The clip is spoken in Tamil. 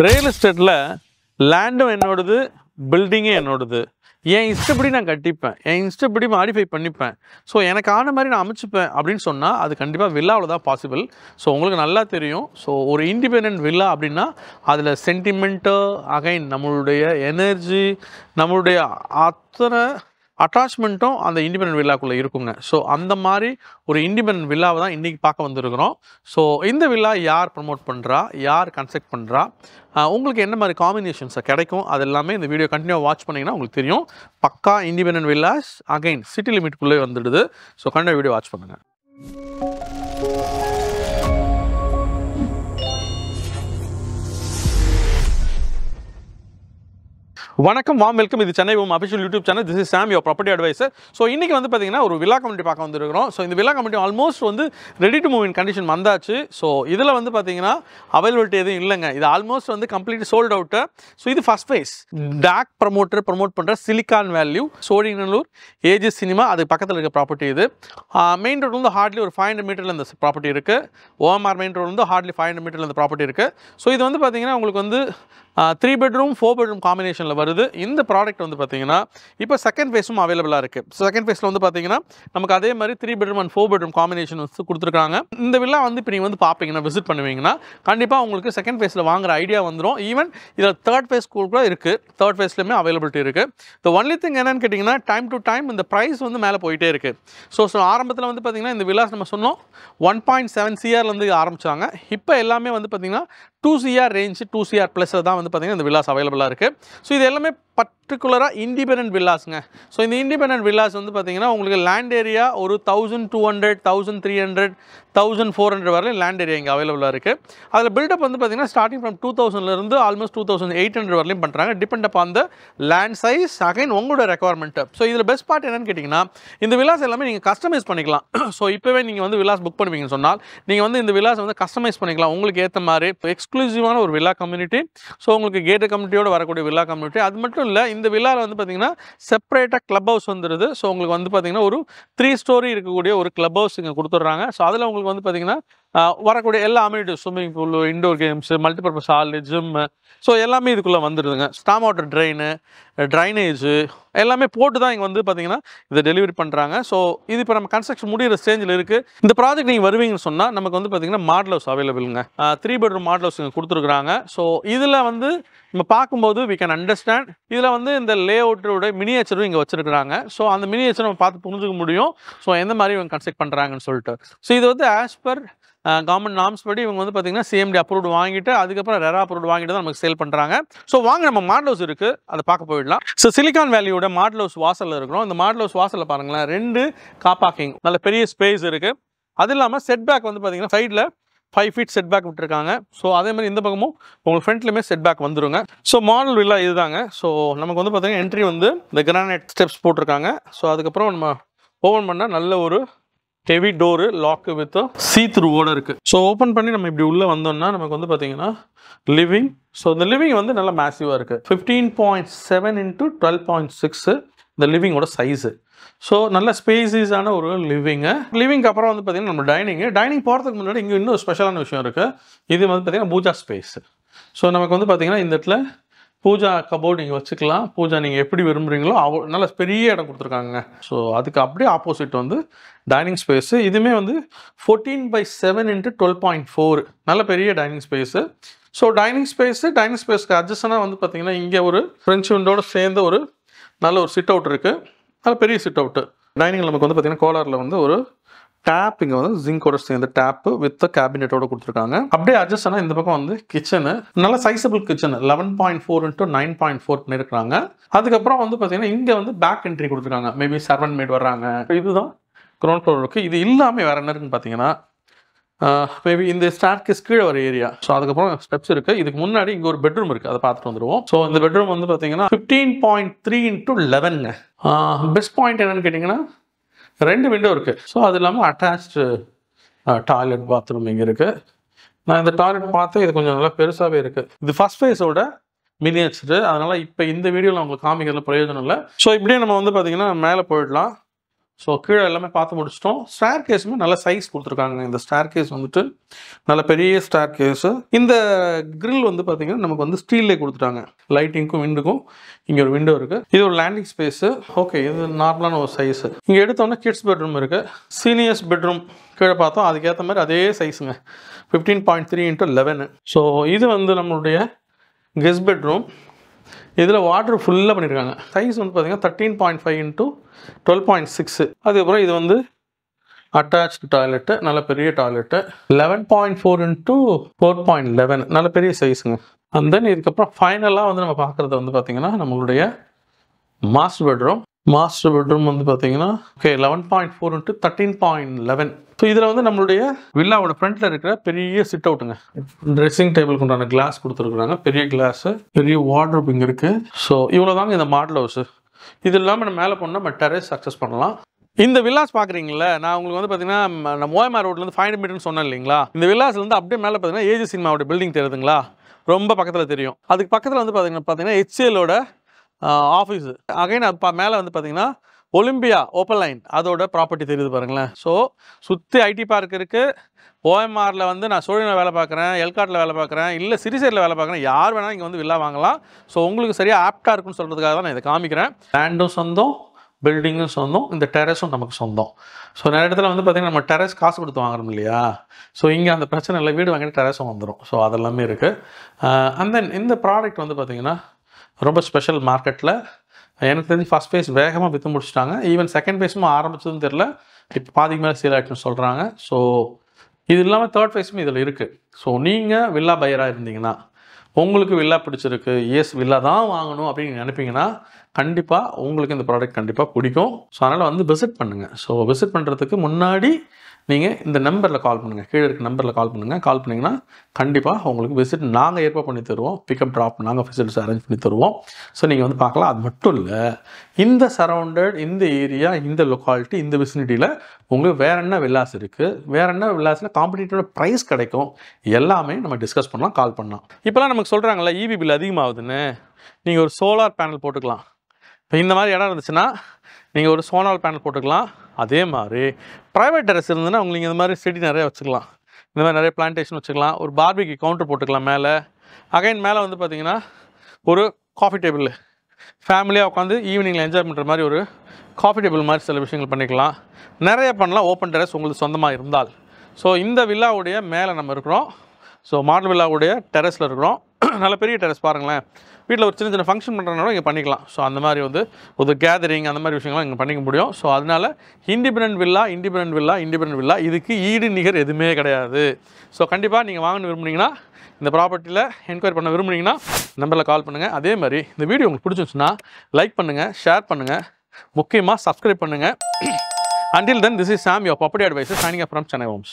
ரியல் எஸ்டேட்டில் லேண்டும் என்னோடது, பில்டிங்கும் என்னோடது. என் இஷ்டப்படி நான் கட்டிப்பேன், என் இஷ்டப்படி மாடிஃபை பண்ணிப்பேன். ஸோ எனக்கு ஆன மாதிரி நான் அமைச்சுப்பேன் அப்படின்னு சொன்னால் அது கண்டிப்பாக வில்லாவில் தான் பாசிபிள். ஸோ உங்களுக்கு நல்லா தெரியும். ஸோ ஒரு இண்டிபெண்டன்ட் வில்லா அப்படின்னா அதில் சென்டிமெண்ட்டு, அகைன் நம்மளுடைய எனர்ஜி, நம்மளுடைய அத்தனை அட்டாச்மெண்ட்டும் அந்த இண்டிபெண்டன்ட் வில்லாக்குள்ளே இருக்குங்க. ஸோ அந்த மாதிரி ஒரு இண்டிபெண்டன்ட் வில்லாவை தான் இன்றைக்கி பார்க்க வந்திருக்கிறோம். ஸோ இந்த வில்லா யார் ப்ரமோட் பண்ணுறா, யார் கன்ஸ்ட்ரக்ட் பண்ணுறா, உங்களுக்கு என்ன மாதிரி காம்பினேஷன்ஸை கிடைக்கும், அது எல்லாமே இந்த வீடியோ கண்டினியூவாக வாட்ச் பண்ணிங்கன்னா உங்களுக்கு தெரியும். பக்கா இண்டிபெண்டன்ட் வில்லாஸ் அகைன் சிட்டி லிமிட்குள்ளே வந்துடுது. ஸோ கண்டினியூ வீடியோ வாட்ச் பண்ணுங்கள். வணக்கம், வாம் வெல்கம். இது Chennai home official YouTube channel. This is Sam, your property advisor. So இன்றைக்கி வந்து பார்த்தீங்கன்னா ஒரு வில்லா கம்யூனிட்டி பார்க்க வந்துருக்கிறோம். ஸோ இந்த வில்லா கம்யூனிட்டி ஆல்மோஸ்ட் வந்து ready to move in condition வந்தாச்சு. ஸோ இதில் வந்து பார்த்தீங்கன்னா அவைலபிலிட்டி எதுவும் இல்லைங்க. இது ஆல்மோஸ்ட் வந்து கம்ப்ளீட் சோல்ட் அவுட்டு. ஸோ இது ஃபஸ்ட் ஃபேஸ். டாக் ப்ரமோட் பண்ணுற silicon value, Sholinganallur AGS cinema, அது பக்கத்தில் இருக்க ப்ராப்பர்ட்டி. இது மெயின் ரோடு வந்து ஹார்ட்லி ஒரு 500 மீட்டரில் இந்த ப்ராப்பர்ட்டி இருக்குது. ஓஎம்ஆர் மெயின் ரோடு வந்து ஹார்ட்லி 500 மீட்டரில் இந்த ப்ராப்பர்ட்டி இருக்குது. ஸோ இது வந்து பார்த்தீங்கன்னா உங்களுக்கு வந்து 3 பெட்ரூம் 4 பெட்ரூம் காம்பினேஷனில் வருது. இந்த ப்ராடக்ட் வந்து பார்த்தீங்கன்னா இப்போ செகண்ட் ஃபேஸும் அவைலபிளாக இருக்குது. செகண்ட் ஃபேஸில் வந்து பார்த்தீங்கன்னா நமக்கு அதே மாதிரி 3 பெட்ரூம் அண்ட் 4 பெட்ரூம் காம்பினேஷன் வந்து கொடுத்துருக்காங்க. இந்த வில்லா வந்து இப்போ நீங்கள் வந்து பார்ப்பீங்கன்னா, விசிட் பண்ணுவீங்கன்னா கண்டிப்பாக உங்களுக்கு செகண்ட் ஃபேஸில் வாங்குற ஐடியா வந்துடும். ஈவன் இதில் தேர்ட் ஃபேஸ் கூட இருக்குது. தேர்ட் ஃபேஸ்லையுமே அவைலபிலிட்டி இருக்குது. த ஒன்லி திங் என்னன்னு கேட்டிங்கன்னா, டைம் டு டைம் இந்த ப்ரைஸ் வந்து மேலே போயிட்டே இருக்குது. ஸோ ஆரம்பத்தில் வந்து பார்த்திங்கன்னா இந்த வில்லாஸ் நம்ம சொன்னோம் 1.7 CRலேருந்து ஆரம்பித்தாங்க. இப்போ எல்லாமே வந்து பார்த்திங்கன்னா 2 CR ரேஞ்சு, 2 CR ப்ளஸில் தான் வந்து பார்த்திங்கன்னா இந்த வில்லாஸ் அவைலபிளாக இருக்குது. ஸோ இது எல்லாமே பர்டிகுலராக இண்டிபெண்டன்ட் வில்லாஸுங்க. ஸோ இந்த இண்டிபெண்டன்ட் வில்லாஸ் வந்து பார்த்திங்கன்னா உங்களுக்கு லேண்ட் ஏரியா ஒரு 1200, 1300, 1400 வரையும் லேண்ட் ஏரியா இங்கே அவைலபிளாக இருக்குது. அதில் பில்டப் வந்து பார்த்திங்கன்னா ஸ்டார்டிங் ஃப்ரம் 2000லேருந்து ஆல்மோஸ்ட் 2800 வரலையும் பண்ணுறாங்க. Depend up on the land size, again உங்களோட ரெக்குவயர்மெண்ட்டு. ஸோ இதில் பெஸ்ட் பார்ட் என்னென்னு கேட்டிங்கன்னா, இந்த வில்லாஸ் எல்லாமே நீங்கள் கஸ்டமைஸ் பண்ணிக்கலாம். ஸோ இப்போவே நீங்கள் வந்து வில்லாஸ் புக் பண்ணுவீங்கன்னு சொன்னால் நீங்கள் வந்து இந்த வில்லாஸ் வந்து கஸ்டமைஸ் பண்ணிக்கலாம் உங்களுக்கு ஏற்ற மாதிரி. எக்ஸ்க்ளூசிவான ஒரு வில்லா கம்யூனிட்டி. ஸோ உங்களுக்கு கேட்டட் கம்யூனிட்டியோடு வரக்கூடிய வில்லா கம்யூனிட்டி. அது மட்டும் இல்லை, இந்த வில்லாவில் வந்து பார்த்திங்கன்னா செப்பரேட்டாக கிளப் ஹவுஸ் வந்துடுது. ஸோ உங்களுக்கு வந்து பார்த்திங்கன்னா ஒரு 3 ஸ்டோரி இருக்கக்கூடிய ஒரு கிளப் ஹவுஸ் இங்கே கொடுத்துட்றாங்க. ஸோ அதில் உங்களுக்கு வந்து பார்த்திங்கன்னா வரக்கூடிய எல்லா amenities, swimming pool, indoor games, multipurpose hall, gym, so எல்லாமே இதுக்குள்ளே வந்துடுதுங்க. ஸ்டாம் வாட்டர் ட்ரைனேஜு எல்லாமே போட்டு தான் இங்கே வந்து பார்த்திங்கன்னா இதை டெலிவரி பண்ணுறாங்க. ஸோ இது இப்போ நம்ம கன்ஸ்ட்ரக்ஷன் முடிகிற ஸ்டேஜில் இருக்குது. இந்த ப்ராஜெக்ட் நீங்கள் வருவீங்கன்னு சொன்னால் நமக்கு வந்து பார்த்திங்கன்னா மாடல் ஹவுஸ் அவைலபிளுங்க. 3 பெட்ரூம் மாடல் ஹவுஸ் இங்கே கொடுத்துருக்குறாங்க. ஸோ இதில் வந்து நம்ம பார்க்கும்போது வி கேன் அண்டர்ஸ்டாண்ட் இதில் வந்து இந்த லே அவுட்டோட மினியேச்சரும் இங்கே வச்சுருக்குறாங்க. ஸோ அந்த மினியேச்சர் நம்ம பார்த்து புரிஞ்சுக்க முடியும். ஸோ எந்த மாதிரி இவங்க கன்ஸ்ட்ரக்ட் பண்ணுறாங்கன்னு சொல்லிட்டு. ஸோ இது வந்து ஆஸ் பர் கவர்மெண்ட் நார்ம்ஸ் படி இவங்க வந்து பார்த்திங்கன்னா CMD அப்ரூவ்டு வாங்கிட்டு அதுக்கப்புறம் ரெரா அப்ரூவ்டு வாங்கிட்டு தான் நமக்கு சேல் பண்ணுறாங்க. ஸோ வாங்க நம்ம மாடல் ஹவுஸ் இருக்குது, அதை பார்க்க போயிடலாம். ஸோ சிலிக்கான் வேல்யூட மாடல் ஹவுஸ் வாசலில் இருக்கிறோம். இந்த மாடல் ஹவுஸ் வாசலில் பாருங்களேன், 2 கார் பார்க்கிங், நல்ல பெரிய ஸ்பேஸ் இருக்குது. அது இல்லாமல் செட் பேக் வந்து பார்த்திங்கன்னா சைடில் 5 feet செட் பேக் விட்டுருக்காங்க. ஸோ அதே மாதிரி இந்த பக்கமும் உங்களுக்கு ஃப்ரண்ட்லேயுமே செட் பேக் வந்துருங்க. ஸோ மாடல் வில்லா இதுதாங்க. ஸோ நமக்கு வந்து பார்த்திங்கன்னா என்ட்ரி வந்து இந்த கிரானைட் ஸ்டெப்ஸ் போட்டிருக்காங்க. ஸோ அதுக்கப்புறம் நம்ம ஓப்பன் பண்ணால் நல்ல ஒரு ஹெவி டோரு லாக்கு வித் சீத்ரூவோடு இருக்குது. ஸோ ஓப்பன் பண்ணி நம்ம இப்படி உள்ளே வந்தோம்னா நமக்கு வந்து பார்த்திங்கன்னா லிவிங். ஸோ இந்த லிவிங் வந்து நல்லா மேசிவாக இருக்குது. 15.7 into 12.6 இந்த லிவிங்கோட சைஸு. ஸோ நல்ல ஸ்பேசிஸான ஒரு லிவிங்க்கு அப்புறம் வந்து பார்த்திங்கன்னா நம்ம டைனிங் போகிறதுக்கு முன்னாடி இங்கே இன்னும் ஸ்பெஷலான விஷயம் இருக்குது. இது வந்து பார்த்திங்கன்னா பூஜா ஸ்பேஸ். ஸோ நமக்கு வந்து பார்த்திங்கன்னா இந்த இடத்துல பூஜா கபோர்டு நீங்கள் வச்சுக்கலாம். பூஜா நீங்கள் எப்படி விரும்புகிறீங்களோ நல்ல பெரிய இடம் கொடுத்துருக்காங்க. ஸோ அதுக்கு அப்படியே ஆப்போசிட் வந்து டைனிங் ஸ்பேஸு. இதுவுமே வந்து 14/7 into 12.4 நல்ல பெரிய டைனிங் ஸ்பேஸு. ஸோ டைனிங் ஸ்பேஸ்க்கு அட்ஜஸ்டாக வந்து பார்த்திங்கன்னா இங்கே ஒரு ஃப்ரெஞ்ச் விண்டோட சேர்ந்த ஒரு நல்ல ஒரு சிட் அவுட் இருக்குது. நல்ல பெரிய சிட் அவுட்டு. டைனிங்கில் நமக்கு வந்து பார்த்திங்கன்னா கோலாரில் வந்து ஒரு டேப், இங்கே வந்து ஜிங்கோட சேர்ந்த டேப்பு வித் கேபினெட்டோட கொடுத்துருக்காங்க. அப்படியே அட்ஜஸ்ட் ஆனால் இந்த பக்கம் வந்து கிச்சனு, நல்ல சைஸபிள் கிச்சன் 11.4 into 9.4 பண்ணியிருக்காங்க. அதுக்கப்புறம் வந்து பார்த்தீங்கன்னா இங்கே வந்து பேக் என்ட்ரி கொடுத்துருக்காங்க. மேபி சர்வன்ட் மேட் வர்றாங்க. இதுதான் கிரவுண்ட் ஃப்ளோர் இருக்குது. இது இல்லாமல் வேறு என்ன இருக்குன்னு பார்த்தீங்கன்னா மேபி இந்த ஸ்டார்கேஸ் கீழே வர ஏரியா. ஸோ அதுக்கப்புறம் ஸ்டெப்ஸ் இருக்குது. இதுக்கு முன்னாடி இங்கே ஒரு பெட்ரூம் இருக்குது, அதை பார்த்துட்டு வந்துடுவோம். ஸோ இந்த பெட்ரூம் வந்து பார்த்தீங்கன்னா 15.3 into 11ங்க. பெஸ்ட் பாயிண்ட் என்னென்னு கேட்டிங்கன்னா 2 விண்டோ இருக்குது. ஸோ அது இல்லாமல் அட்டாச்சு டாய்லெட் பாத்ரூம் இங்கே இருக்குது. நான் இந்த டாய்லெட் பார்த்தேன், இது கொஞ்சம் நல்லா பெருசாகவே இருக்குது. இது ஃபஸ்ட் ஃபேஸோட மினியேச்சரு, அதனால் இப்போ இந்த வீடியோவில் உங்களுக்கு காமிக்கிறதுல பிரயோஜனம் இல்லை. ஸோ இப்படியே நம்ம வந்து பார்த்திங்கன்னா மேலே போயிடலாம். ஸோ கீழே எல்லாமே பார்த்து முடிச்சிட்டோம். ஸ்டேர் கேஸுமே நல்ல சைஸ் கொடுத்துருக்காங்க. இந்த ஸ்டேர் கேஸ் வந்துட்டு நல்ல பெரிய ஸ்டேர் கேஸு. இந்த கிரில் வந்து பார்த்தீங்கன்னா நமக்கு வந்து ஸ்டீல்லே கொடுத்துட்டாங்க. லைட்டிங்க்கும் விண்டுக்கும் இங்கே ஒரு விண்டோ இருக்குது. இது ஒரு லேண்டிங் ஸ்பேஸு. ஓகே, இது நார்மலான ஒரு சைஸு. இங்கே எடுத்தோன்னா கிட்ஸ் பெட்ரூம் இருக்குது. சீனியர்ஸ் பெட்ரூம் கீழே பார்த்தோம், அதுக்கேற்ற மாதிரி அதே சைஸுங்க, 15.3 × 11. ஸோ இது வந்து நம்மளுடைய கெஸ்ட் பெட்ரூம். இதில் வாட்டர் ஃபுல்லாக பண்ணியிருக்காங்க. சைஸ் வந்து பார்த்தீங்கன்னா 13.5 × 12.6. அதுக்கப்புறம் இது வந்து அட்டாச்டு டாய்லெட்டு, நல்ல பெரிய டாய்லெட்டு. 11.4 × 4.11, நல்ல பெரிய சைஸுங்க. அண்ட் தென் இதுக்கப்புறம் ஃபைனலாக வந்து நம்ம பார்க்குறது வந்து பார்த்தீங்கன்னா நம்மளுடைய மாஸ்டர் பெட்ரூம். மாஸ்டர் பெட்ரூம் வந்து பார்த்தீங்கன்னா ஓகே 11.4 × 13.11. ஸோ இதில் வந்து நம்மளுடைய வில்லாவோட ஃப்ரண்ட்டில் இருக்கிற பெரிய சிட் அவுட்டுங்க. ட்ரெஸ்ஸிங் டேபிளுக்கு உண்டான கிளாஸ் கொடுத்துருக்குறாங்க, பெரிய கிளாஸு, பெரிய வார்ட்ரோப் இங்கே இருக்குது. ஸோ இவ்வளோ தாங்க இந்த மாடல் ஹவுஸு. இது இல்லாமல் நம்ம மேலே போனால் நம்ம டெரஸ் அக்சஸ் பண்ணலாம். இந்த வில்லாஸ் பார்க்குறீங்களா, நான் உங்களுக்கு வந்து பார்த்தீங்கன்னா நம்ம ஓஎம்ஆர் ரோட்லேருந்து 500 மீட்டர்னு சொன்னேன் இல்லைங்களா. இந்த வில்லாஸ்லேருந்து அப்படியே மேலே பார்த்தீங்கன்னா ஏஜி சினிமாவோட பில்டிங் தெரியுதுங்களா, ரொம்ப பக்கத்தில் தெரியும். அதுக்கு பக்கத்தில் வந்து பார்த்தீங்கன்னா HCLோட ஆஃபீஸு. அகைன் அது மேலே வந்து பார்த்தீங்கன்னா ஒலிம்பியா ஓப்பன் லைன் அதோட ப்ராப்பர்ட்டி தெரியுது பாருங்களேன். ஸோ சுற்றி ஐடி பார்க் இருக்குது. ஓஎம்ஆரில் வந்து நான் சோழியில் வேலை பார்க்குறேன், எல்காட்டில் வேலை பார்க்குறேன், இல்லை சிறிசேரியில் வேலை பார்க்குறேன், யார் வேணாலும் இங்கே வந்து வில்லா வாங்கலாம். ஸோ உங்களுக்கு சரியாக ஆப்டாக இருக்குன்னு சொல்கிறதுக்காக தான் நான் இதை காமிக்கிறேன். லேண்டும் சொந்தம், பில்டிங்கும் சொந்தம், இந்த டெரஸும் நமக்கு சொந்தம். ஸோ நிறைய இடத்துல வந்து பார்த்திங்கன்னா நம்ம டெரஸ் காசு கொடுத்து வாங்குறோம் இல்லையா. ஸோ இங்கே அந்த பிரச்சனை இல்லை, வீடு வாங்கிட்டு டெரஸும் வந்துடும். ஸோ அதெல்லாமே இருக்குது. அண்ட் தென் இந்த ப்ராடக்ட் வந்து பார்த்திங்கன்னா ரொம்ப ஸ்பெஷல் மார்க்கெட்டில். எனக்கு தெரிஞ்சு ஃபஸ்ட் ஃபேஸ் வேகமாக விற்று முடிச்சிட்டாங்க. ஈவன் செகண்ட் ஃபேஸும் ஆரம்பிச்சதுன்னு தெரில, இப்போ பாதிக்கு மேலே சேல் ஆகிட்டுன்னு சொல்கிறாங்க. ஸோ இது இல்லாமல் தேர்ட் ஃபேஸும் இதில் இருக்குது. ஸோ நீங்கள் வில்லா பையராக இருந்தீங்கன்னா, உங்களுக்கு வில்லா பிடிச்சிருக்கு, வில்லா தான் வாங்கணும் அப்படின்னு நினைப்பீங்கன்னா கண்டிப்பாக உங்களுக்கு இந்த ப்ராடக்ட் கண்டிப்பாக பிடிக்கும். ஸோ அதனால் வந்து விசிட் பண்ணுங்கள். ஸோ விசிட் பண்ணுறதுக்கு முன்னாடி நீங்கள் இந்த நம்பரில் கால் பண்ணுங்கள், கீழே இருக்க நம்பரில் கால் பண்ணுங்கள். கால் பண்ணிங்கன்னா கண்டிப்பாக உங்களுக்கு விசிட் நாங்கள் ஏற்பாடு பண்ணி தருவோம். பிக்கப் ட்ராப் நாங்கள் ஃபெசிலிட்டிஸ் அரேஞ்ச் பண்ணி தருவோம். ஸோ நீங்கள் வந்து பார்க்கலாம். அது மட்டும் இல்லை, இந்த சரௌண்டட், இந்த ஏரியா, இந்த லொக்காலிட்டி, இந்த விசினிட்டியில் உங்களுக்கு வேறு என்ன வில்லாஸ் இருக்குது, வேறு என்ன வில்லாஸில் காம்படிட்டிவோட ப்ரைஸ் கிடைக்கும், எல்லாமே நம்ம டிஸ்கஸ் பண்ணலாம், கால் பண்ணலாம். இப்போலாம் நமக்கு சொல்கிறாங்களே இபி பில் அதிகமாகுதுன்னு, நீங்கள் ஒரு சோலார் பேனல் போட்டுக்கலாம். இப்போ இந்த மாதிரி இடம் இருந்துச்சுன்னா நீங்கள் ஒரு சோலார் பேனல் போட்டுக்கலாம். அதே மாதிரி ப்ரைவேட் டெரஸ் இருந்ததுன்னா உங்களுக்கு இந்த மாதிரி செடி நிறைய வச்சுக்கலாம், இந்த மாதிரி நிறைய பிளான்டேஷன் வச்சுக்கலாம். ஒரு பார்பிக்யூ கவுண்டர் போட்டுக்கலாம் மேலே. அகைன் மேலே வந்து பார்த்திங்கன்னா ஒரு காஃபி டேபிள், ஃபேமிலியாக உட்காந்து ஈவினிங்கில் என்ஜாய் பண்ணுற மாதிரி ஒரு காஃபி டேபிள் மாதிரி சில விஷயங்கள் பண்ணிக்கலாம். நிறைய பண்ணலாம் ஓப்பன் டெரஸ் உங்களுக்கு சொந்தமாக இருந்தால். ஸோ இந்த வில்லாவுடைய மேலே நம்ம இருக்கிறோம். ஸோ மாடல் வில்லாவுடைய டெரஸில் இருக்கிறோம். நல்ல பெரிய டெரஸ் பாருங்களேன். வீட்டில் ஒரு சின்ன சின்ன ஃபங்க்ஷன் பண்ணுறதுனால இங்கே பண்ணிக்கலாம். ஸோ அந்த மாதிரி வந்து ஒரு கேதரிங் அந்த மாதிரி விஷயங்கள்லாம் இங்கே பண்ணிக்க முடியும். ஸோ அதனால் இண்டிபெண்டன்ட் வில்லா இதுக்கு ஈடு நிகர் எதுவுமே கிடையாது. ஸோ கண்டிப்பாக நீங்கள் வாங்கணும் விரும்புனீங்கன்னா, இந்த ப்ராப்பர்ட்டியில் என்கொயரி பண்ண விரும்புனீங்கன்னா நம்பரில் கால் பண்ணுங்கள். அதே மாதிரி இந்த வீடியோ உங்களுக்கு பிடிச்சிருந்துச்சுன்னா லைக் பண்ணுங்கள், ஷேர் பண்ணுங்கள், முக்கியமாக சப்ஸ்கிரைப் பண்ணுங்கள். Until then, this is Sam, your property advisor, signing off from Chennai Homes.